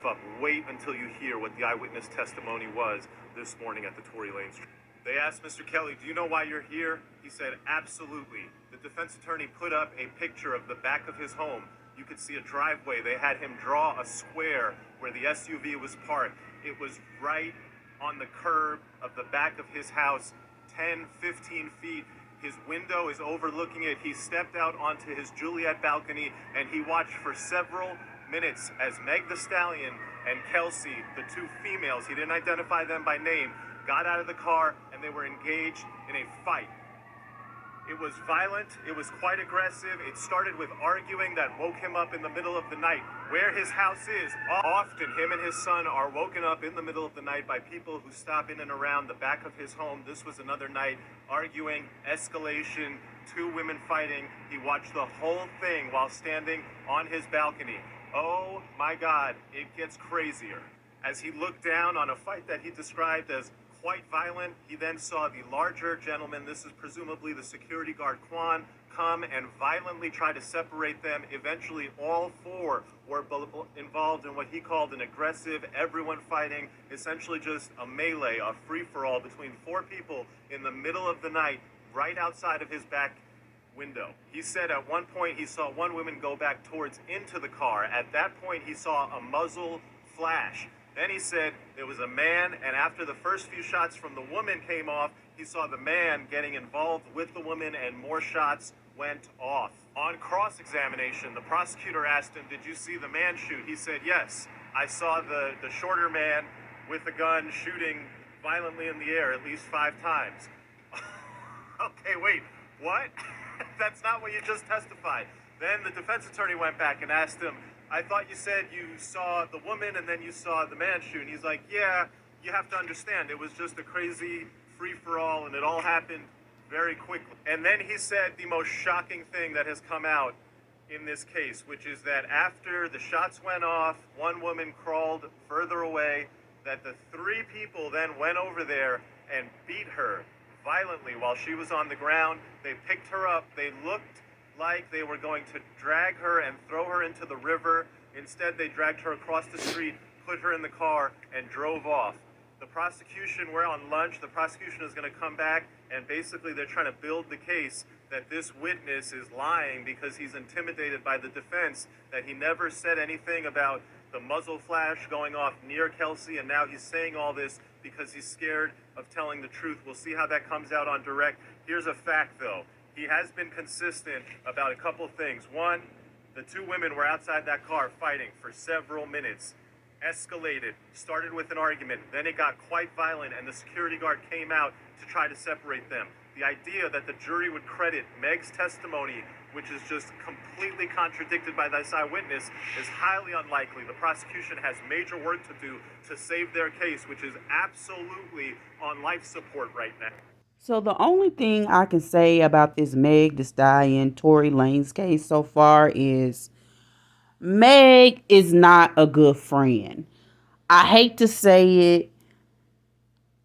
up. Wait until you hear what the eyewitness testimony was this morning at the Tory Lanez. They asked Mr. Kelly, do you know why you're here? He said, absolutely. The defense attorney put up a picture of the back of his home. You could see a driveway. They had him draw a square where the SUV was parked. It was right on the curb of the back of his house, 10, 15 feet. His window is overlooking it. He stepped out onto his Juliet balcony and he watched for several minutes as Meg the Stallion and Kelsey, the two females, he didn't identify them by name, got out of the car and they were engaged in a fight. It was violent, it was quite aggressive. It started with arguing that woke him up in the middle of the night. Where his house is, often him and his son are woken up in the middle of the night by people who stop in and around the back of his home. This was another night, arguing, escalation, two women fighting. He watched the whole thing while standing on his balcony. Oh my God, it gets crazier. As he looked down on a fight that he described as quite violent, he then saw the larger gentleman, this is presumably the security guard Quan, come and violently try to separate them. Eventually all four were involved in what he called an aggressive, everyone fighting, essentially just a melee, a free-for-all between four people in the middle of the night, right outside of his back window. He said at one point he saw one woman go back towards into the car. At that point he saw a muzzle flash. Then he said there was a man, and after the first few shots from the woman came off, he saw the man getting involved with the woman and more shots went off. On cross-examination, the prosecutor asked him, did you see the man shoot? He said, yes, I saw the shorter man with the gun shooting violently in the air at least 5 times. Okay, wait, what? That's not what you just testified. Then the defense attorney went back and asked him, I thought you said you saw the woman and then you saw the man shoot. And he's like, yeah, you have to understand, it was just a crazy free-for-all and it all happened very quickly. And then he said the most shocking thing that has come out in this case, which is that after the shots went off, one woman crawled further away, that the 3 people then went over there and beat her violently while she was on the ground. They picked her up. They looked like they were going to drag her and throw her into the river. Instead, they dragged her across the street, put her in the car, and drove off. The prosecution, we're on lunch, the prosecution is going to come back, and basically they're trying to build the case that this witness is lying because he's intimidated by the defense, that he never said anything about the muzzle flash going off near Kelsey, and now he's saying all this because he's scared of telling the truth. We'll see how that comes out on direct. Here's a fact, though. He has been consistent about a couple things. One, the 2 women were outside that car fighting for several minutes, escalated, started with an argument, then it got quite violent, and the security guard came out to try to separate them. The idea that the jury would credit Meg's testimony, which is just completely contradicted by this eyewitness, is highly unlikely. The prosecution has major work to do to save their case, which is absolutely on life support right now. So the only thing I can say about this Meg the Stallion, Tory Lanez case so far is Meg is not a good friend. I hate to say it.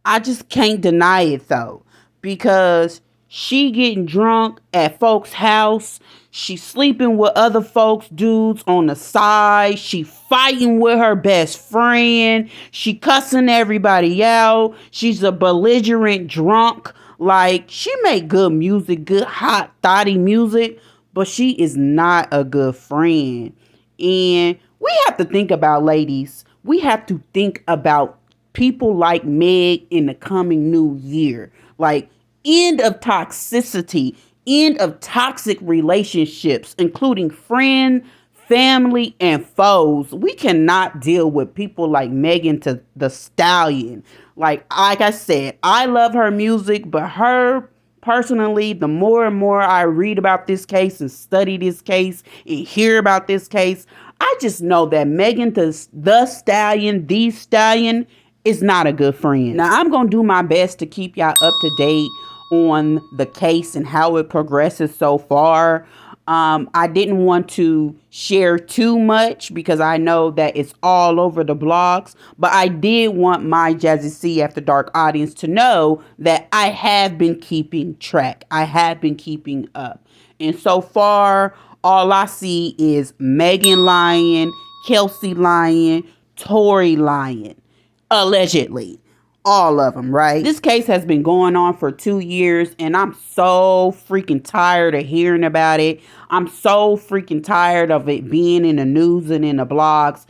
I just can't deny it though, because she getting drunk at folks' house. She sleeping with other folks' dudes on the side. She fighting with her best friend. She cussing everybody out. She's a belligerent drunk. Like, she make good music, good hot thotty music, but she is not a good friend. And we have to think about, ladies, we have to think about people like Meg in the coming new year. Like, end of toxicity, end of toxic relationships, including friend, family, and foes. We cannot deal with people like Megan the Stallion. Like I said, I love her music, but her personally, the more and more I read about this case and study this case and hear about this case, I just know that Megan the Stallion is not a good friend. Now, I'm going to do my best to keep y'all up to date on the case and how it progresses so far. I didn't want to share too much because I know that it's all over the blogs, but I did want my Jazzy C After Dark audience to know that I have been keeping track. I have been keeping up. And so far, all I see is Megan lying, Kelsey lying, Tory lying. Allegedly. All of them, right? This case has been going on for 2 years, and I'm so freaking tired of hearing about it. I'm so freaking tired of it being in the news and in the blogs.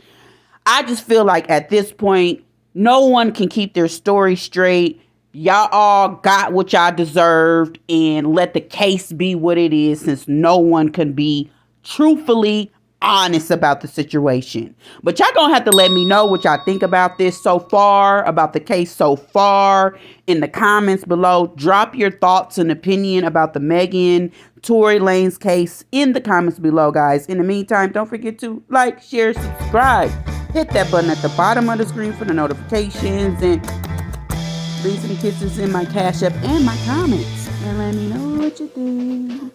I just feel like at this point, no one can keep their story straight. Y'all all got what y'all deserved, and let the case be what it is, since no one can be truthfully honest about the situation. But y'all gonna have to let me know what y'all think about this so far, about the case so far, in the comments below. Drop your thoughts and opinion about the Tory Lanez case in the comments below, guys. In the meantime, don't forget to like, share, subscribe. Hit that button at the bottom of the screen for the notifications, and leave some kisses in my Cash App and my comments, and let me know what you think.